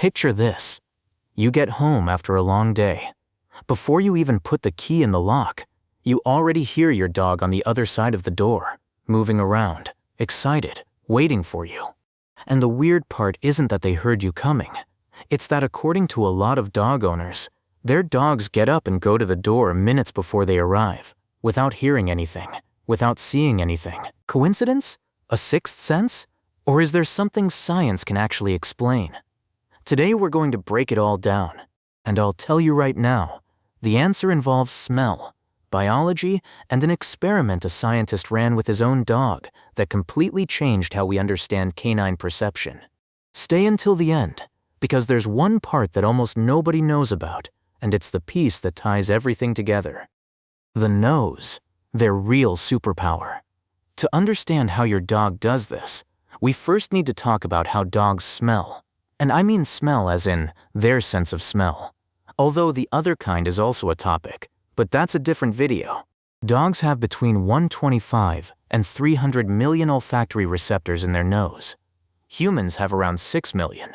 Picture this. You get home after a long day. Before you even put the key in the lock, you already hear your dog on the other side of the door, moving around, excited, waiting for you. And the weird part isn't that they heard you coming. It's that according to a lot of dog owners, their dogs get up and go to the door minutes before they arrive, without hearing anything, without seeing anything. Coincidence? A sixth sense? Or is there something science can actually explain? Today we're going to break it all down, and I'll tell you right now, the answer involves smell, biology, and an experiment a scientist ran with his own dog that completely changed how we understand canine perception. Stay until the end, because there's one part that almost nobody knows about, and it's the piece that ties everything together. The nose, their real superpower. To understand how your dog does this, we first need to talk about how dogs smell. And I mean smell as in their sense of smell. Although the other kind is also a topic, but that's a different video. Dogs have between 125 and 300 million olfactory receptors in their nose. Humans have around 6 million.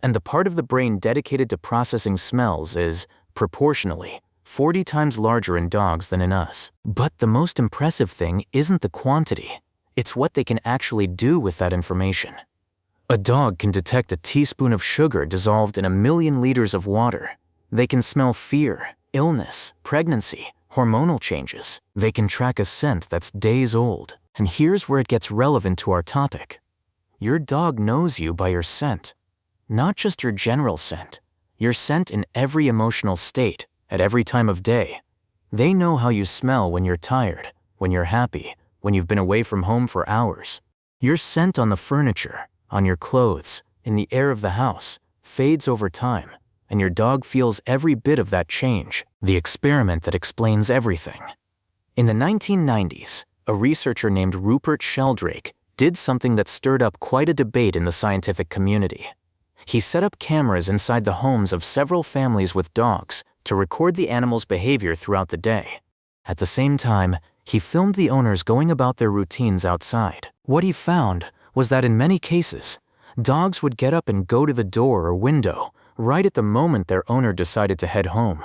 And the part of the brain dedicated to processing smells is, proportionally, 40 times larger in dogs than in us. But the most impressive thing isn't the quantity, it's what they can actually do with that information. A dog can detect a teaspoon of sugar dissolved in 1 million liters of water. They can smell fear, illness, pregnancy, hormonal changes. They can track a scent that's days old. And here's where it gets relevant to our topic. Your dog knows you by your scent. Not just your general scent. Your scent in every emotional state, at every time of day. They know how you smell when you're tired, when you're happy, when you've been away from home for hours. Your scent on the furniture, on your clothes, in the air of the house, fades over time, and your dog feels every bit of that change, the experiment that explains everything. In the 1990s, a researcher named Rupert Sheldrake did something that stirred up quite a debate in the scientific community. He set up cameras inside the homes of several families with dogs to record the animals' behavior throughout the day. At the same time, he filmed the owners going about their routines outside. What he found was that in many cases, dogs would get up and go to the door or window right at the moment their owner decided to head home.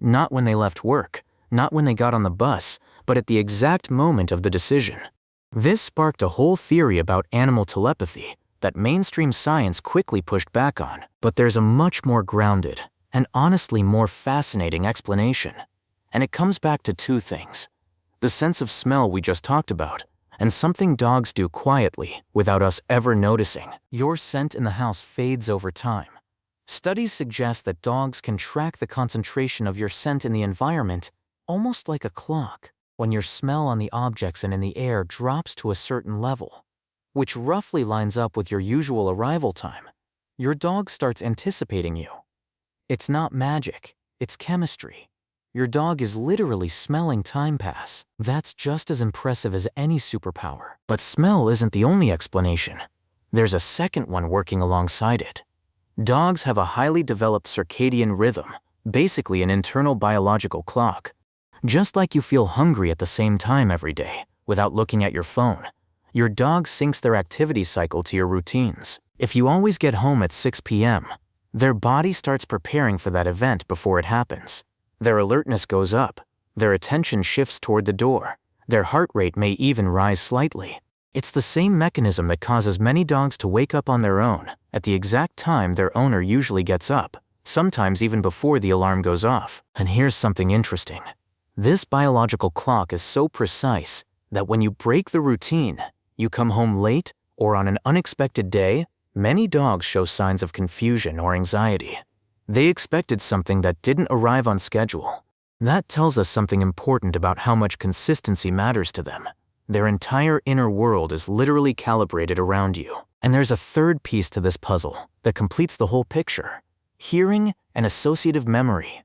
Not when they left work, not when they got on the bus, but at the exact moment of the decision. This sparked a whole theory about animal telepathy that mainstream science quickly pushed back on. But there's a much more grounded and honestly more fascinating explanation. And it comes back to two things. The sense of smell we just talked about, and something dogs do quietly without us ever noticing. Your scent in the house fades over time. Studies suggest that dogs can track the concentration of your scent in the environment almost like a clock. When your smell on the objects and in the air drops to a certain level, which roughly lines up with your usual arrival time, your dog starts anticipating you. It's not magic, it's chemistry. Your dog is literally smelling time pass. That's just as impressive as any superpower. But smell isn't the only explanation. There's a second one working alongside it. Dogs have a highly developed circadian rhythm, basically an internal biological clock. Just like you feel hungry at the same time every day, without looking at your phone, your dog syncs their activity cycle to your routines. If you always get home at 6 p.m., their body starts preparing for that event before it happens. Their alertness goes up, their attention shifts toward the door, their heart rate may even rise slightly. It's the same mechanism that causes many dogs to wake up on their own at the exact time their owner usually gets up, sometimes even before the alarm goes off. And here's something interesting. This biological clock is so precise that when you break the routine, you come home late or on an unexpected day, many dogs show signs of confusion or anxiety. They expected something that didn't arrive on schedule. That tells us something important about how much consistency matters to them. Their entire inner world is literally calibrated around you. And there's a third piece to this puzzle that completes the whole picture: hearing and associative memory.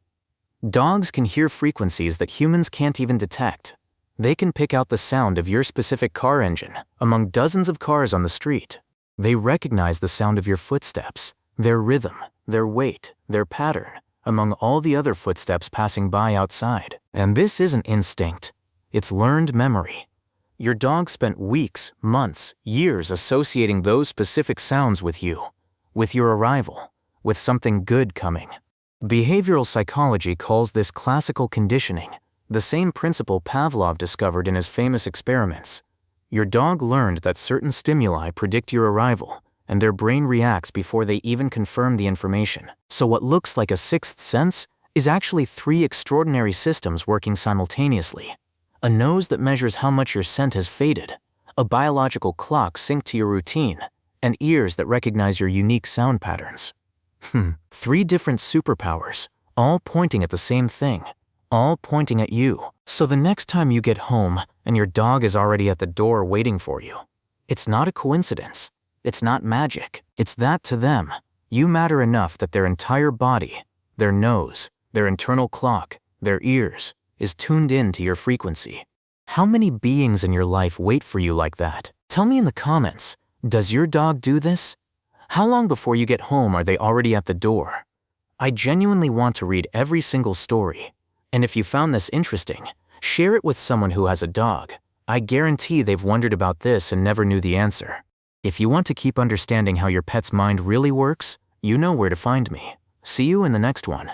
Dogs can hear frequencies that humans can't even detect. They can pick out the sound of your specific car engine among dozens of cars on the street. They recognize the sound of your footsteps, their rhythm, their weight, their pattern, among all the other footsteps passing by outside. And this isn't instinct, it's learned memory. Your dog spent weeks, months, years associating those specific sounds with you, with your arrival, with something good coming. Behavioral psychology calls this classical conditioning, the same principle Pavlov discovered in his famous experiments. Your dog learned that certain stimuli predict your arrival, and their brain reacts before they even confirm the information. So what looks like a sixth sense is actually 3 extraordinary systems working simultaneously. A nose that measures how much your scent has faded, a biological clock synced to your routine, and ears that recognize your unique sound patterns. 3 different superpowers, all pointing at the same thing, all pointing at you. So the next time you get home and your dog is already at the door waiting for you, it's not a coincidence. It's not magic. It's that to them, you matter enough that their entire body, their nose, their internal clock, their ears, is tuned in to your frequency. How many beings in your life wait for you like that? Tell me in the comments, does your dog do this? How long before you get home are they already at the door? I genuinely want to read every single story. And if you found this interesting, share it with someone who has a dog. I guarantee they've wondered about this and never knew the answer. If you want to keep understanding how your pet's mind really works, you know where to find me. See you in the next one.